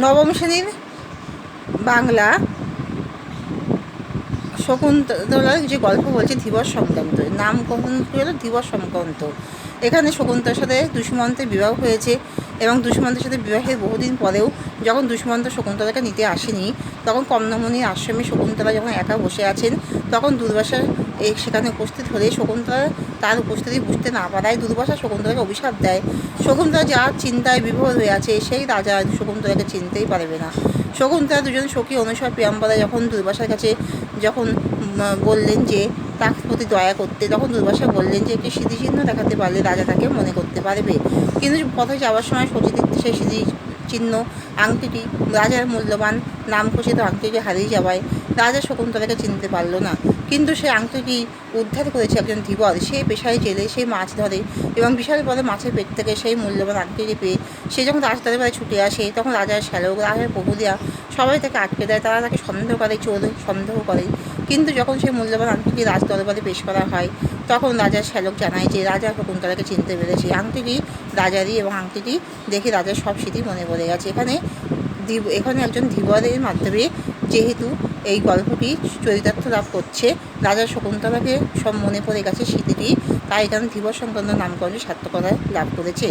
নবম শ্রেণীর বাংলা শকুন্তলার যে গল্প বলছে ধীবর সংক্রান্ত, নাম কখন হলো ধীবর সংক্রান্ত। এখানে শকুন্তলার সাথে দুষ্মন্তের বিবাহ হয়েছে এবং দুষ্মন্তের সাথে বিবাহের বহুদিন পরেও যখন দুষ্মন্ত শকুন্তলাকে নিতে আসেনি, তখন কমলামণির আশ্রমে শকুন্তলা যখন একা বসে আছেন, তখন দুর্বাসা সেখানে উপস্থিত হলে শকুন্তলা তার উপস্থিতি বুঝতে না পারায় দুর্বাসা শকুন্তলাকে অভিশাপ দেয়। শকুন্তলা যার চিন্তায় বিভোর হয়ে আছে, সেই রাজা শকুন্তলাকে চিনতেই পারবে না। শকুন্তলা দুজন সখী অনুসর প্রিয়াম্বরা যখন দুর্বাসার কাছে যখন বললেন যে তার প্রতি দয়া করতে, তখন দুর্বাসা বললেন যে একটি স্মৃতিচিহ্ন দেখাতে পারলে রাজা তাকে মনে করতে পারবে। কিন্তু পথে যাওয়ার সময় সচিদিত্য সেই স্মৃতিচিহ্ন আংটিটি, রাজার মূল্যবান নাম খচিত আংটিটি হারিয়ে যাওয়ায় রাজা শকুন্তলাকে চিনতে পারল না। কিন্তু সেই আংটিটি উদ্ধার করেছে একজন ধীবর। সে পেশায় জেলে সে মাছ ধরে এবং বিশাল বড় মাছের পেট থেকে সেই মূল্যবান আংটিটি পেয়ে সে যখন রাজদরবারে ছুটে আসে, তখন রাজার শ্যালক, রাজার প্রভুদিয়া সবাই তাকে আটকে দেয়। তারা তাকে সন্দেহ করে, চোর সন্দেহ করে। কিন্তু যখন সেই মূল্যবান আংটিটি রাজদরবারে পেশ করা হয়, তখন রাজার শ্যালক জানায় যে রাজা শকুন্তলাকে চিনতে পেরেছে। আংটিটি রাজারই এবং আংটিটি দেখে রাজার সব স্মৃতি মনে পড়ে গেছে। এখানে একজন ধীবরের মাধ্যমে যেহেতু এই গল্পটি চরিতার্থ লাভ করছে, রাজা শকুন্তলাকে সব মনে পড়ে গেছে স্মৃতিটি, তাই এখানে ধীবর সংক্রান্ত নামকরণটি সার্থকতা লাভ করেছে।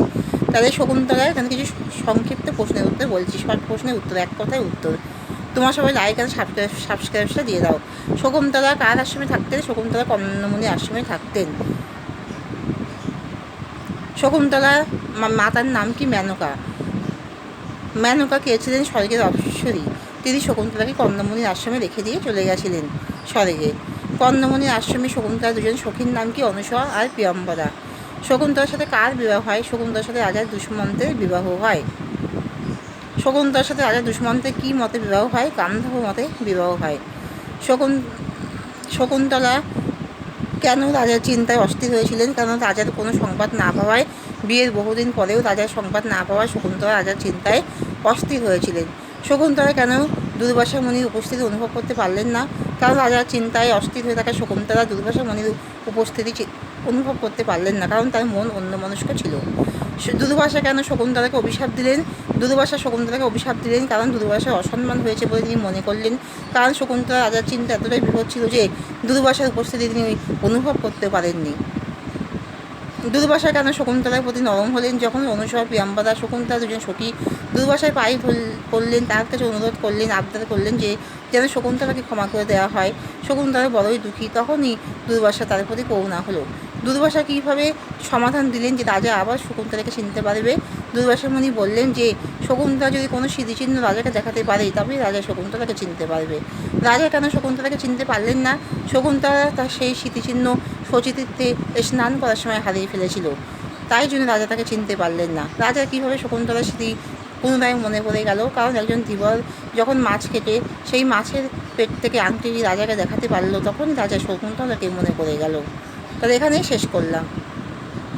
তাদের শকুন্তলার এখানে কিছু সংক্ষিপ্ত প্রশ্নের উত্তর বলছি, শর্ট প্রশ্নের উত্তর, এক কথায় উত্তর। তোমার সবাই লাইক আর সাবস্ক্রাইবটা দিয়ে দাও। শকুন্তলা কার আশ্রমে থাকতেন? শকুন্তলা কমলামণির আশ্রমে থাকতেন। শকুন্তলা মাতার নাম কি? মেনকা। মেনকা কে ছিলেন? স্বর্গের অপ্সরী। তিনি শকুন্তলাকে কমলামণির আশ্রমে রেখে দিয়ে চলে গেছিলেন স্বর্গে। কমলামণির আশ্রমে শকুন্তলা দুজন সখীর নাম কি? অনুসয়া আর প্রিয়ম্বরা। শকুন্তলার সাথে কার বিবাহ হয়? শকুন্তলার সাথে রাজার দুষ্মন্তের বিবাহ হয়। শকুন্তলার সাথে রাজা দুষ্মন্তের কী মতে বিবাহ হয়? গান্ধর্ব মতে বিবাহ হয়। শকুন্তলা কেন রাজার চিন্তায় অস্থির হয়েছিলেন? কারণ রাজার কোনো সংবাদ না পাওয়ায়, বিয়ের বহুদিন পরেও রাজার সংবাদ না পাওয়ায় শকুন্তলা রাজার চিন্তায় অস্থির হয়েছিলেন। শকুন্তলা কেন দুর্বাসা মুনির উপস্থিতি অনুভব করতে পারলেন না? কারণ রাজার চিন্তায় অস্থির হয়ে থাকা শকুন্তলা দুর্বাসা মুনির উপস্থিতি অনুভব করতে পারলেন না, কারণ তার মন অন্যমনস্ক ছিল। দুর্বাসা কেন শকুন্তলাকে অভিশাপ দিলেন? দুর্বাসা শকুন্তলাকে অভিশাপ দিলেন কারণ দুর্বাসার অসম্মান হয়েছে বলে তিনি মনে করলেন। কারণ শকুন্তলা রাজার চিন্তা এতটাই বিপদ ছিল যে দুর্বাসার উপস্থিতি তিনি অনুভব করতে পারেননি। দুর্বাসা কেন শকুন্তলার প্রতি নরম হলেন? যখন অনুসয়া, প্রিয়াম্বরা, শকুন্তলা দুজন সখী দুর্বাসার পায়ে পড়লেন, তার কাছে অনুরোধ করলেন, আবদার করলেন যে যেন শকুন্তলাকে ক্ষমা করে দেওয়া হয়। শকুন্তলা বড়ই দুঃখী। তখনই দুর্বাসা তার প্রতি করুণা হলো। দুর্বাসা কীভাবে সমাধান দিলেন যে রাজা আবার শকুন্তলাকে চিনতে পারবে? দুর্বাসা মুনি বললেন যে শকুন্তলা যদি কোনো স্মৃতিচিহ্ন রাজাকে দেখাতে পারে, তবেই রাজা শকুন্তলাকে চিনতে পারবে। রাজা কেন শকুন্তলাকে চিনতে পারলেন না? শকুন্তলা তার সেই স্মৃতিচিহ্ন শচীতীর্থে স্নান করার সময় হারিয়ে ফেলেছিল, তাই জন্য রাজা তাকে চিনতে পারলেন না। রাজা কীভাবে শকুন্তলার স্মৃতি পুনরায় মনে পড়ে গেল? কারণ একজন ধীবর যখন মাছ কেটে সেই মাছের পেট থেকে আংটিটি রাজাকে দেখাতে পারলো, তখন রাজা শকুন্তলাকে মনে পড়ে গেল। তাহলে এখানেই শেষ করলাম।